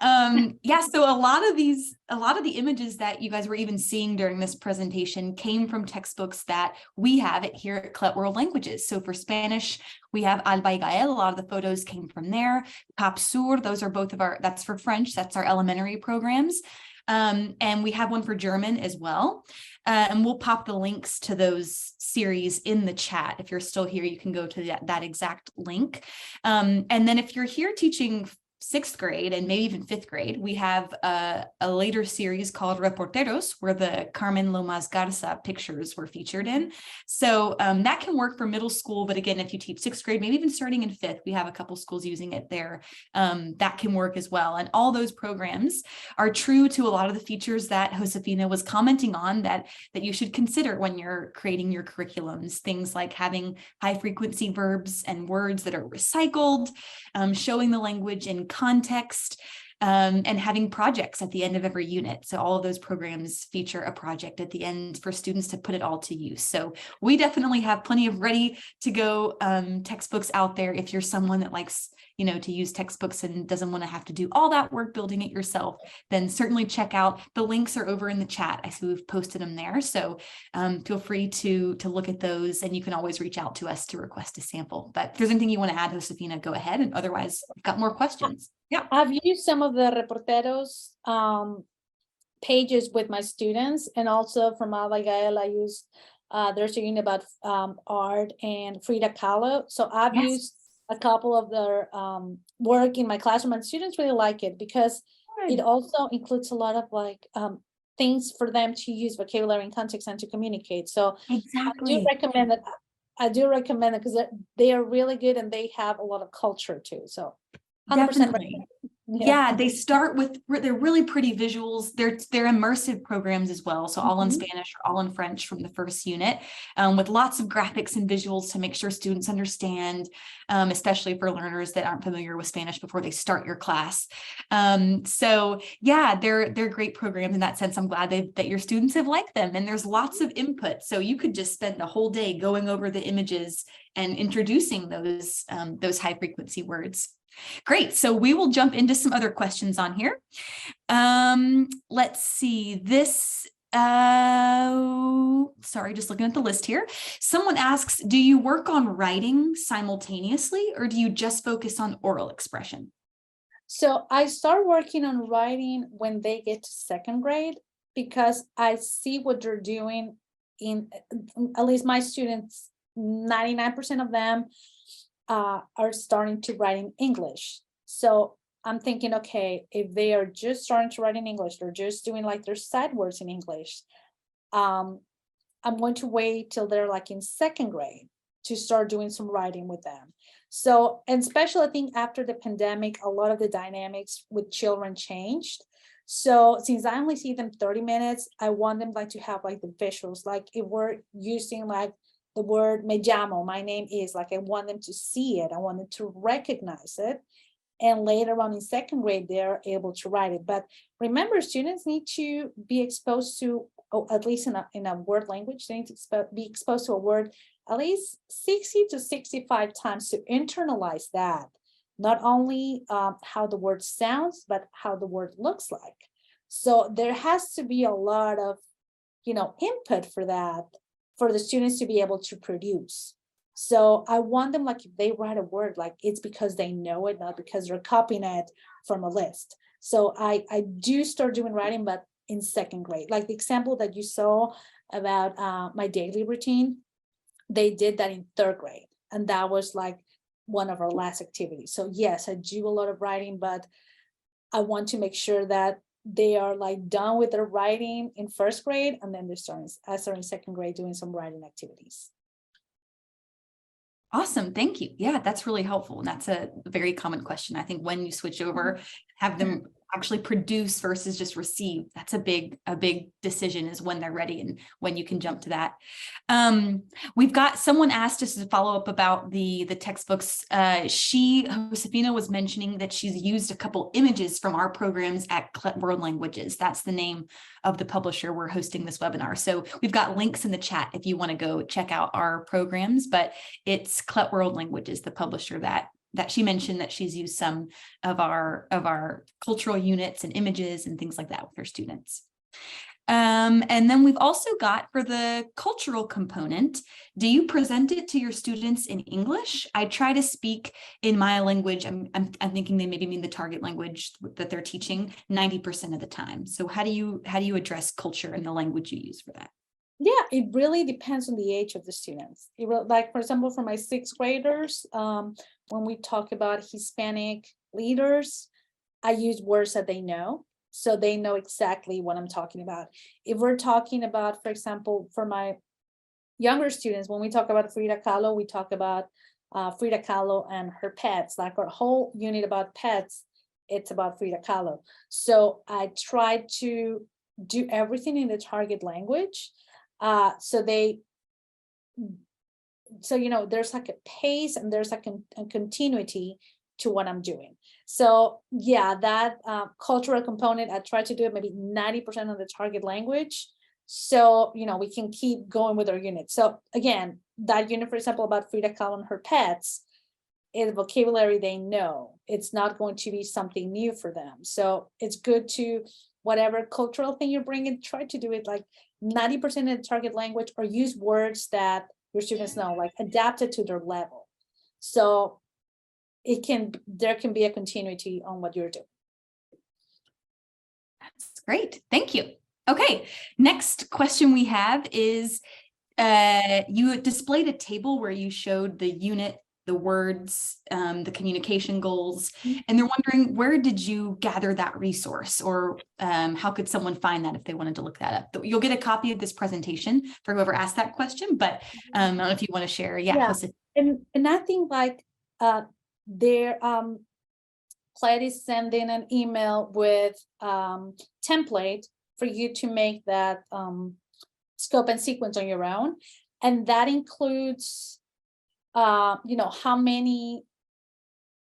Yeah, so a lot of the images that you guys were even seeing during this presentation came from textbooks that we have here at CLET World Languages. So for Spanish, we have Alba y Gael. A lot of the photos came from there. Cap Sur, those are both of our, that's for French, that's our elementary programs. And we have one for German as well. And we'll pop the links to those series in the chat. If you're still here, you can go to that exact link. And then if you're here teaching 6th grade and maybe even 5th grade, we have a later series called Reporteros, where the Carmen Lomas Garza pictures were featured in. So that can work for middle school. But again, if you teach 6th grade, maybe even starting in 5th, we have a couple schools using it there. That can work as well. And all those programs are true to a lot of the features that Josefina was commenting on that you should consider when you're creating your curriculums. Things like having high frequency verbs and words that are recycled, showing the language in context, and having projects at the end of every unit. So all of those programs feature a project at the end for students to put it all to use. So we definitely have plenty of ready to go textbooks out there. If you're someone that likes, to use textbooks and doesn't want to have to do all that work building it yourself, then certainly check out. The links are over in the chat. I see we've posted them there. So feel free to look at those, and you can always reach out to us to request a sample. But if there's anything you want to add, Josefina, go ahead. And otherwise, I've got more questions. Yeah. I've used some of the Reporteros pages with my students, and also from Alba Gael, I used there's a unit about art and Frida Kahlo. So I've used a couple of their work in my classroom, and students really like it because it also includes a lot of things for them to use vocabulary and context and to communicate. So exactly. I do recommend it because they are really good and they have a lot of culture too. So 100% definitely. Yeah, they start with, they're really pretty visuals. They're immersive programs as well. So all in Spanish or all in French from the first unit, with lots of graphics and visuals to make sure students understand, especially for learners that aren't familiar with Spanish before they start your class. So yeah, they're great programs in that sense. I'm glad that your students have liked them, and there's lots of input. So you could just spend the whole day going over the images and introducing those high frequency words. Great. So we will jump into some other questions on here. Let's see this. Sorry, just looking at the list here. Someone asks, do you work on writing simultaneously, or do you just focus on oral expression? So I start working on writing when they get to 2nd grade, because I see what they're doing in, at least my students, 99% of them are starting to write in English. So I'm thinking, okay, if they are just starting to write in English, they're just doing like their sight words in English, I'm going to wait till they're like in 2nd grade to start doing some writing with them. So, and especially I think after the pandemic, a lot of the dynamics with children changed. So since I only see them 30 minutes, I want them like to have like the visuals, like if we're using like the word me llamo, my name is, like I want them to see it, I want them to recognize it, and later on in 2nd grade they're able to write it. But remember, students need to be exposed to, at least in a word language, they need to be exposed to a word at least 60 to 65 times to internalize that, not only how the word sounds, but how the word looks like. So there has to be a lot of input for that, for the students to be able to produce. So I want them, like if they write a word, like it's because they know it, not because they're copying it from a list. So I do start doing writing, but in 2nd grade, like the example that you saw about my daily routine, they did that in 3rd grade. And that was like one of our last activities. So yes, I do a lot of writing, but I want to make sure that they are like done with their writing in 1st grade, and then they're starting in 2nd grade doing some writing activities. Awesome. Thank you. Yeah, that's really helpful. And that's a very common question. I think when you switch over, have them actually produce versus just receive. That's a big decision, is when they're ready and when you can jump to that. We've got someone asked us to follow up about the textbooks. Josefina was mentioning that she's used a couple images from our programs at World Languages. That's the name of the publisher we're hosting this webinar. So we've got links in the chat if you want to go check out our programs, but it's World Languages, the publisher that she mentioned that she's used some of our cultural units and images and things like that with her students. And then we've also got, for the cultural component, do you present it to your students in English? I try to speak in my language. I'm thinking they maybe mean the target language that they're teaching 90% of the time. So how do you address culture and the language you use for that? Yeah, it really depends on the age of the students. It will, like, for example, for my 6th graders, when we talk about Hispanic leaders, I use words that they know, so they know exactly what I'm talking about. If we're talking about, for example, for my younger students, when we talk about Frida Kahlo, we talk about Frida Kahlo and her pets. Like our whole unit about pets, it's about Frida Kahlo. So I try to do everything in the target language. So you know, there's like a pace and there's like a continuity to what I'm doing. So yeah, that cultural component, I try to do it maybe 90% of the target language. So, you know, we can keep going with our unit. So again, that unit, for example, about Frida Kahlo and her pets, is vocabulary they know. It's not going to be something new for them. So it's good to, whatever cultural thing you bring in, try to do it like 90% of the target language, or use words that your students know, like adapt it to their level. So there can be a continuity on what you're doing. That's great. Thank you. Okay, next question we have is, you displayed a table where you showed the unit, the words, the communication goals, and they're wondering, where did you gather that resource, or how could someone find that if they wanted to look that up? You'll get a copy of this presentation for whoever asked that question, but I don't know if you want to share. Yeah. And I think like please send in an email with template for you to make that scope and sequence on your own, and that includes you know, how many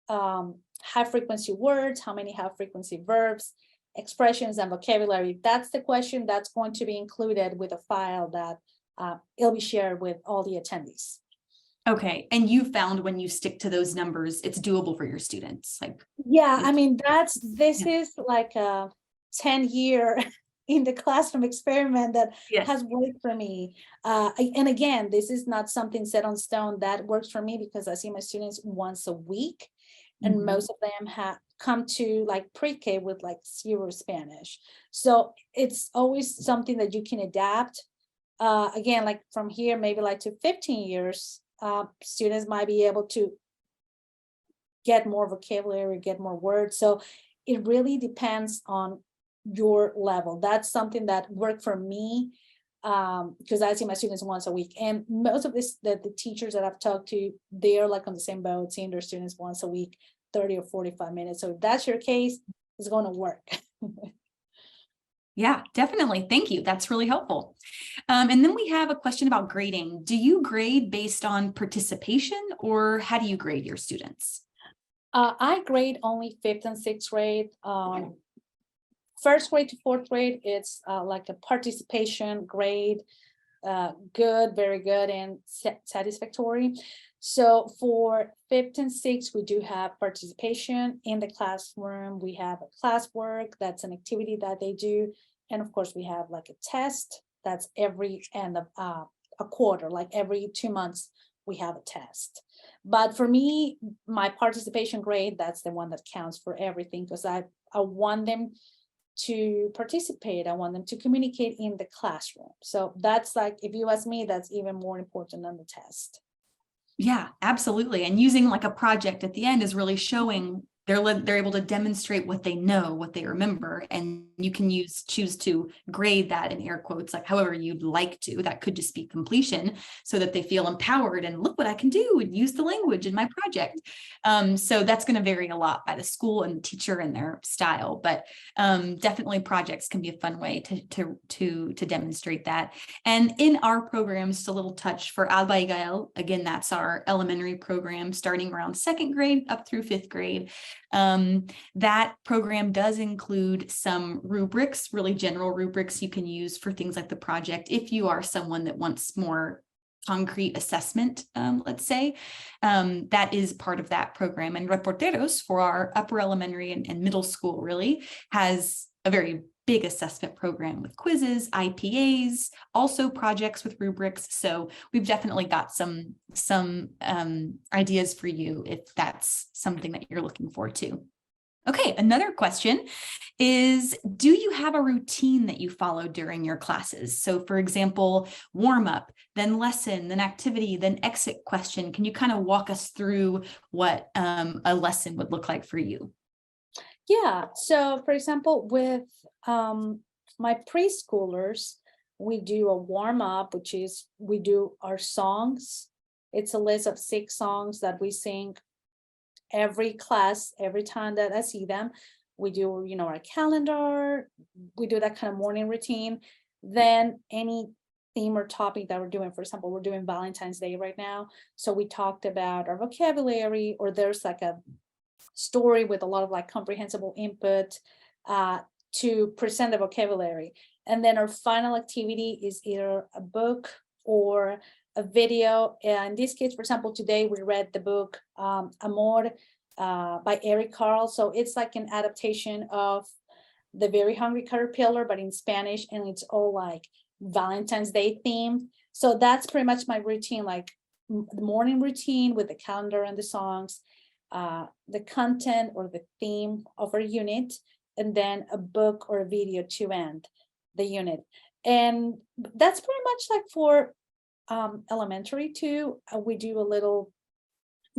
high frequency words, how many high frequency verbs, expressions, and vocabulary. That's the question that's going to be included with a file that it'll be shared with all the attendees. Okay, and you found when you stick to those numbers, it's doable for your students, like? Yeah, I mean, this is like a 10-year in the classroom experiment that has worked for me. And again, this is not something set on stone. That works for me because I see my students once a week, and most of them have come to like pre-K with like 0 Spanish. So it's always something that you can adapt. Again, like from here, maybe like to 15 years, students might be able to get more vocabulary, get more words. So it really depends on your level. That's something that worked for me, because I see my students once a week, and most of the teachers that I've talked to, they're like on the same boat, seeing their students once a week, 30 or 45 minutes. So if that's your case, it's going to work. Yeah, definitely. Thank you. That's really helpful. And then we have a question about grading. Do you grade based on participation, or how do you grade your students? I grade only 5th and 6th grade. 1st grade to 4th grade, it's like a participation grade, good, very good, and satisfactory. So for 5th and 6th, we do have participation in the classroom. We have a classwork, that's an activity that they do. And of course, we have like a test that's every end of a quarter, like every 2 months, we have a test. But for me, my participation grade, that's the one that counts for everything, because I want them to participate. I want them to communicate in the classroom. So that's like, if you ask me, that's even more important than the test. Yeah, absolutely. And using like a project at the end is really showing they're able to demonstrate what they know, what they remember, and you can choose to grade that in air quotes, like however you'd like to. That could just be completion, so that they feel empowered and look what I can do and use the language in my project. So that's going to vary a lot by the school and the teacher and their style, but definitely projects can be a fun way to demonstrate that. And in our program, just a little touch for Alba y Gael, again, that's our elementary program starting around 2nd grade up through 5th grade. That program does include some rubrics, really general rubrics you can use for things like the project. If you are someone that wants more concrete assessment, let's say, that is part of that program. And Reporteros for our upper elementary and middle school really has a very big assessment program with quizzes, IPAs, also projects with rubrics. So we've definitely got some ideas for you if that's something that you're looking for too. Okay, another question is, do you have a routine that you follow during your classes? So for example, warm up, then lesson, then activity, then exit question. Can you kind of walk us through what a lesson would look like for you? Yeah, so for example, with my preschoolers, we do a warm up, which is we do our songs. It's a list of 6 songs that we sing every class, every time that I see them. We do, our calendar, we do that kind of morning routine. Then any theme or topic that we're doing, for example, we're doing Valentine's Day right now. So we talked about our vocabulary, or there's like a story with a lot of like comprehensible input to present the vocabulary. And then our final activity is either a book or a video. In this case, for example, today we read the book Amor by Eric Carle. So it's like an adaptation of The Very Hungry Caterpillar, but in Spanish, and it's all like Valentine's Day themed. So that's pretty much my routine, like the morning routine with the calendar and the songs, the content or the theme of our unit, and then a book or a video to end the unit. And that's pretty much like for elementary too. We do a little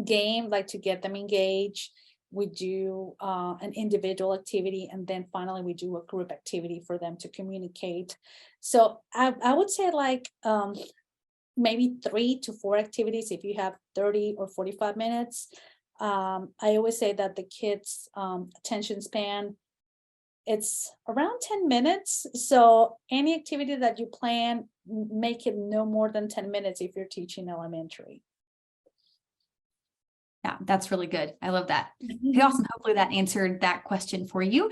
game like to get them engaged. We do an individual activity, and then finally we do a group activity for them to communicate. So I would say like maybe 3 to 4 activities if you have 30 or 45 minutes. I always say that the kids' attention span, it's around 10 minutes. So any activity that you plan, make it no more than 10 minutes if you're teaching elementary. Yeah, that's really good. I love that. Okay, awesome. Hopefully that answered that question for you.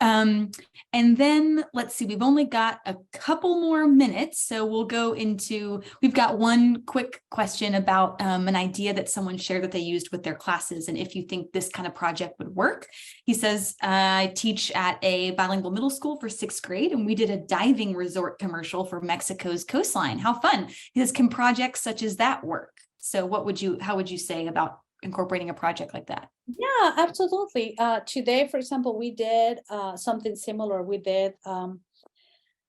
And then let's see, we've only got a couple more minutes. So we'll go into, we've got one quick question about an idea that someone shared that they used with their classes. And if you think this kind of project would work. He says, I teach at a bilingual middle school for 6th grade, and we did a diving resort commercial for Mexico's coastline. How fun. He says, can projects such as that work? So how would you say about incorporating a project like that? Yeah, absolutely. Today, for example, we did something similar. We did a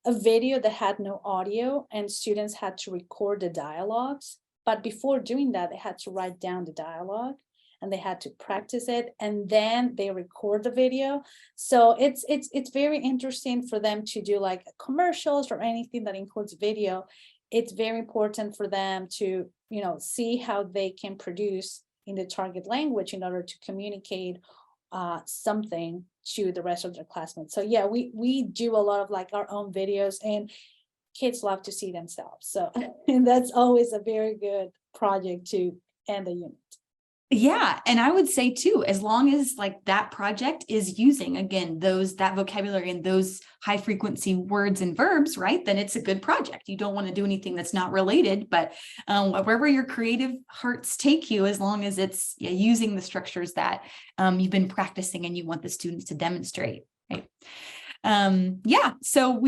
video that had no audio, and students had to record the dialogues. But before doing that, they had to write down the dialogue, and they had to practice it, and then they record the video. So it's very interesting for them to do like commercials or anything that includes video. It's very important for them to, see how they can produce in the target language in order to communicate something to the rest of their classmates. So yeah, we do a lot of like our own videos, and kids love to see themselves. So and that's always a very good project to end the unit. Yeah. And I would say too, as long as like that project is using, again, that vocabulary and those high frequency words and verbs, right, then it's a good project. You don't want to do anything that's not related, but wherever your creative hearts take you, as long as it's using the structures that you've been practicing and you want the students to demonstrate, right? Yeah, so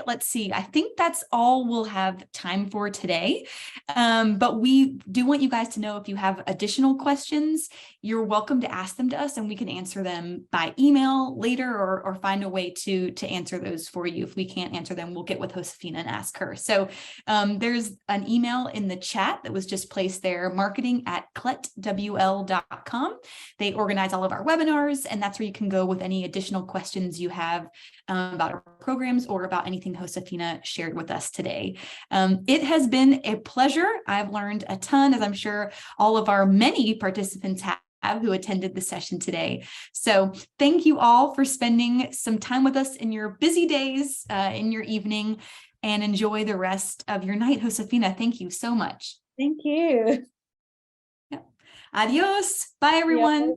let's see, I think that's all we'll have time for today. But we do want you guys to know if you have additional questions, you're welcome to ask them to us and we can answer them by email later or find a way to answer those for you. If we can't answer them, we'll get with Josefina and ask her. So there's an email in the chat that was just placed there, marketing@cletwl.com. They organize all of our webinars, and that's where you can go with any additional questions you have about our programs or about anything Josefina shared with us today. It has been a pleasure. I've learned a ton, as I'm sure all of our many participants have who attended the session today. So thank you all for spending some time with us in your busy days, in your evening, and enjoy the rest of your night. Josefina, thank you so much. Thank you. Adios. Bye, everyone.